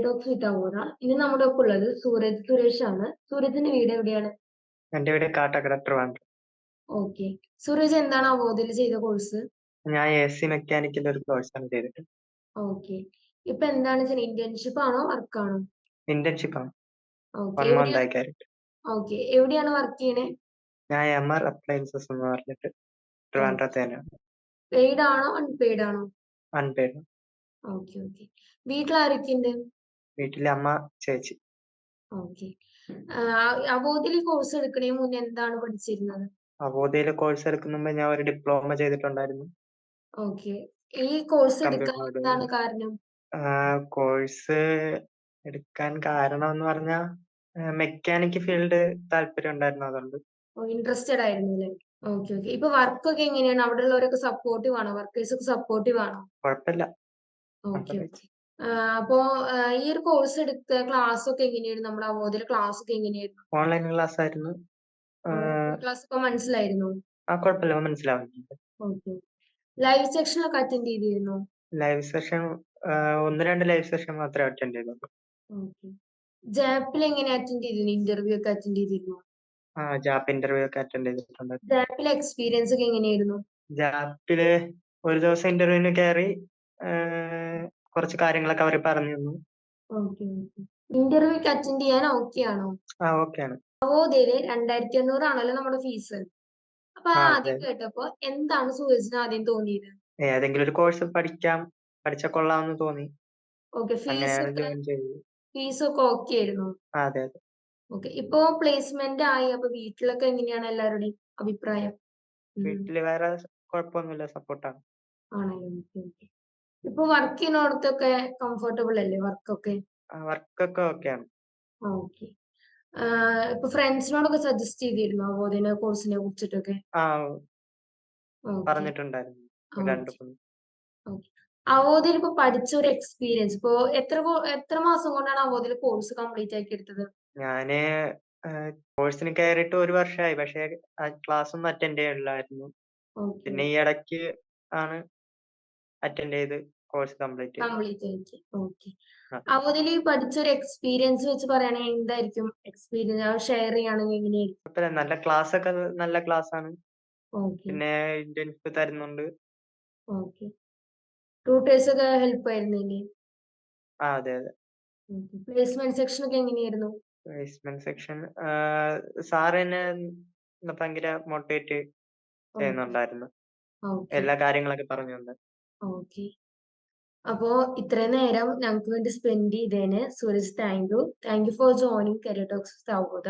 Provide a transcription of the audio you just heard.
Talks with അവോധ. ഇനി നമ്മുടെ ഒപ്പം ഉള്ളത് സുരേഷ് ആണ്. സൂരജിന്റെ വീട് എവിടെയാണ്? എന്റെ വീട് കാട്ടാക്കട ട്രിവാൻഡ്രം. ഓക്കെ. സൂരജ് എന്താണ് അവോധയിൽ ചെയ്ത കോഴ്സ്? ഞാൻ AC മെക്കാനിക്കിന്റെ ഒരു കോഴ്സാണ് ചെയ്തിട്ട്. ഓക്കെ. ഇപ്പൊ എന്താണ് ചെയ്യുന്നത്? ഇന്റേൺഷിപ്പ് ആണോ വർക്ക് ആണോ? ഇന്റേൺഷിപ്പ് ആണ്. ഓക്കെ. 1 month ആയി കയറിയിട്ട്. ഓക്കെ. എവിടെയാണ് വർക്ക് ചെയ്യണേ? ഞാൻ MR അപ്ലയൻസസ് എന്ന് പറഞ്ഞിട്ട് ട്രിവാൻഡ്രത്ത് തന്നെയാണ്. പെയ്ഡ് ആണോ അൺപെയ്ഡ് ആണോ? അൺപെയ്ഡ്. Okay okay. വീട്ടിൽ ആരൊക്കെയുണ്ട്? വീട്ടിലെ അമ്മ, ചേച്ചി. ഓക്കെ. അവോധയിൽ കോഴ്സ് എടുക്കണേ മുന്നേ എന്താണ് പഠിച്ചിരുന്നത്? അവോധയിൽ കോഴ്സ് എടുക്കുന്ന മുമ്പ് ഞാൻ ഒരു ഡിപ്ലോമ ചെയ്തിട്ടുണ്ടായിരുന്നു. ഓക്കെ. ഈ കോഴ്സ് എടുക്കാൻ കമ്പ്യൂട്ടർ എന്താണ് കാരണം? കോഴ്സ് എടുക്കാൻ കാരണം എന്ന് പറഞ്ഞാൽ മെക്കാനിക് ഫീൽഡ് താല്പര്യം ഉണ്ടായിരുന്നു, അതുകൊണ്ട്. ഇൻട്രസ്റ്റഡ് ആയിരുന്നു അല്ലേ? Okay okay. ഇപ്പൊ വർക്ക് ഒക്കെ എങ്ങനെയാണ്? അവിടെ ഉള്ളവരൊക്കെ സപ്പോർട്ടീവ് ആണോ? വർക്കേഴ്സ് ഒക്കെ സപ്പോർട്ടീവ് ആണോ? കുഴപ്പമില്ല. Okay okay. അപ്പോ ഈ ഒരു കോഴ്സ് എടുത്ത ക്ലാസ് ഒക്കെ എങ്ങനെയായിരുന്നു? നമ്മുടെ അവോധയിൽ ക്ലാസ് ഒക്കെ എങ്ങനെയായിരുന്നു? ഓൺലൈൻ ക്ലാസ് ആയിരുന്നു. ക്ലാസ് ഒക്കെ മനസ്സിലായിരുന്നോ? കുഴപ്പമില്ല, മനസ്സിലാവുന്നുണ്ട്. ഓക്കെ. ലൈവ് സെക്ഷനൊക്കെ അറ്റൻഡ് ചെയ്തിരുന്നോ? ലൈവ് സെഷൻ 1-2 ലൈവ് സെഷൻ മാത്രമേ അറ്റൻഡ് ചെയ്തുള്ളൂ. ഓക്കെ. ജാപ്പിൽ എങ്ങനെ അറ്റൻഡ് ചെയ്തിരുന്നു? ഇന്റർവ്യൂ ഒക്കെ അറ്റൻഡ് ചെയ്തിരുന്നോ? ജാപ്പ് ഇന്റർവ്യൂ ഒക്കെ അറ്റൻഡ് ചെയ്തിട്ടുണ്ട്. ജാപ്പിലെ എക്സ്പീരിയൻസ് ഒക്കെ എങ്ങനെയായിരുന്നു? ജാപ്പില് ഒരു ദിവസം ഇന്റർവ്യൂവിന് കയറി, കുറച്ച് കാര്യങ്ങളൊക്കെ അവർ പറഞ്ഞു തന്നു. Okay okay. ഇന്റർവ്യൂ ഒക്കെ അറ്റൻഡ് ചെയ്യാൻ ഓക്കെ ആണോ? ഓക്കെ ആണ്. അവോധയില് 2500 ആണല്ലോ നമ്മുടെ ഫീസ്. അപ്പൊ അതെ. ആദ്യം കേട്ടപ്പോ എന്താണ് സൂരജിന് ആദ്യം തോന്നിയത്? ഏതെങ്കിലും ഒരു കോഴ്സ് പഠിച്ചാൽ കൊള്ളാമെന്ന് തോന്നി. ഓക്കെ. അങ്ങനെയാണ് ജോയിൻ ചെയ്തത്. ഫീസ് ഒക്കെ ഓക്കെ ആയിരുന്നു? അതെ അതെ. ഓക്കെ. ഇപ്പൊ പ്ലേസ്മെന്റ് ആയി. അപ്പൊ വീട്ടിലൊക്കെ എങ്ങനെയാണ് എല്ലാവരുടെയും അഭിപ്രായം? വീട്ടില് വേറെ കുഴപ്പമൊന്നുമില്ല, സപ്പോർട്ടാണ്. ആണല്ലോ. Okay okay. ഇപ്പൊ വർക്ക് ചെയ്യുന്നിടത്തൊക്കെ കംഫർട്ടബിൾ അല്ലേ വർക്കൊക്കെ? വർക്കൊക്കെ ഓക്കെയാണ്. ഓക്കെ. ഇപ്പൊ ഫ്രണ്ട്സിനോടൊക്കെ സജസ്റ്റ് ചെയ്തിരുന്നോ അവോധന കോഴ്സിനെ കുറിച്ചിട്ടൊക്കെ? ഓക്കെ പറഞ്ഞിട്ടുണ്ടായിരുന്നു രണ്ടു ഓക്കെ. മൂന്ന്. ഓക്കെ. അവോധയിൽ ഇപ്പൊ പഠിച്ച ഒരു എക്സ്പീരിയൻസ് ഇപ്പൊ എത്ര മാസം കൊണ്ടാണ് അവോധയിൽ കോഴ്സ് കംപ്ലീറ്റ് ആക്കി എടുത്തത്? ഞാന് കോഴ്സിന് കയറിയിട്ട് 1 വർഷമായി, പക്ഷേ ക്ലാസ് ഒന്നും അറ്റൻഡ് ചെയ്യണില്ലായിരുന്നു. ഓക്കെ. പിന്നെ ഈ ഇടയ്ക്ക് ആണ് അറ്റൻഡ് ചെയ്ത് കോഴ്സ് കംപ്ലീറ്റ് ചെയ്തത്. കംപ്ലീറ്റ് ആക്കി. ഓക്കെ. അവോധയിൽ പഠിച്ച ഒരു എക്സ്പീരിയൻസ് വെച്ച് പറയുകയാണെങ്കിൽ എന്തായിരിക്കും എക്സ്പീരിയൻസ് ഷെയർ ചെയ്യുകയാണെങ്കിൽ എങ്ങനെയായിരിക്കും? കുഴപ്പമില്ല, നല്ല ക്ലാസ് ഒക്കെ നല്ല ക്ലാസ് ആണ്. ഓക്കെ പിന്നെ ഇന്റേൺഷിപ്പ് തരുന്നുണ്ട്. ഓക്കെ. ട്യൂട്ടേഴ്സ് ഒക്കെ ഹെൽപ്പ് ആയിരുന്നില്ലേ? അതെ അതെ. പ്ലേസ്മെന്റ് സെക്ഷൻ ഒക്കെ എങ്ങനെയായിരുന്നു? പ്ലേസ്മെന്റ് സെക്ഷൻ സാറ് തന്നെ ഭയങ്കര മോട്ടിവേറ്റ് ചെയ്യുന്നുണ്ടായിരുന്നു. ഓക്കെ എല്ലാ കാര്യങ്ങളൊക്കെ പറഞ്ഞു തന്നെ. ഓക്കെ. അപ്പോ ഇത്രയും നേരം ഞങ്ങൾക്ക് വേണ്ടി സ്പെൻഡ് ചെയ്തതിന് Sooraj thank you. Thank you for joining career talks with അവോധ.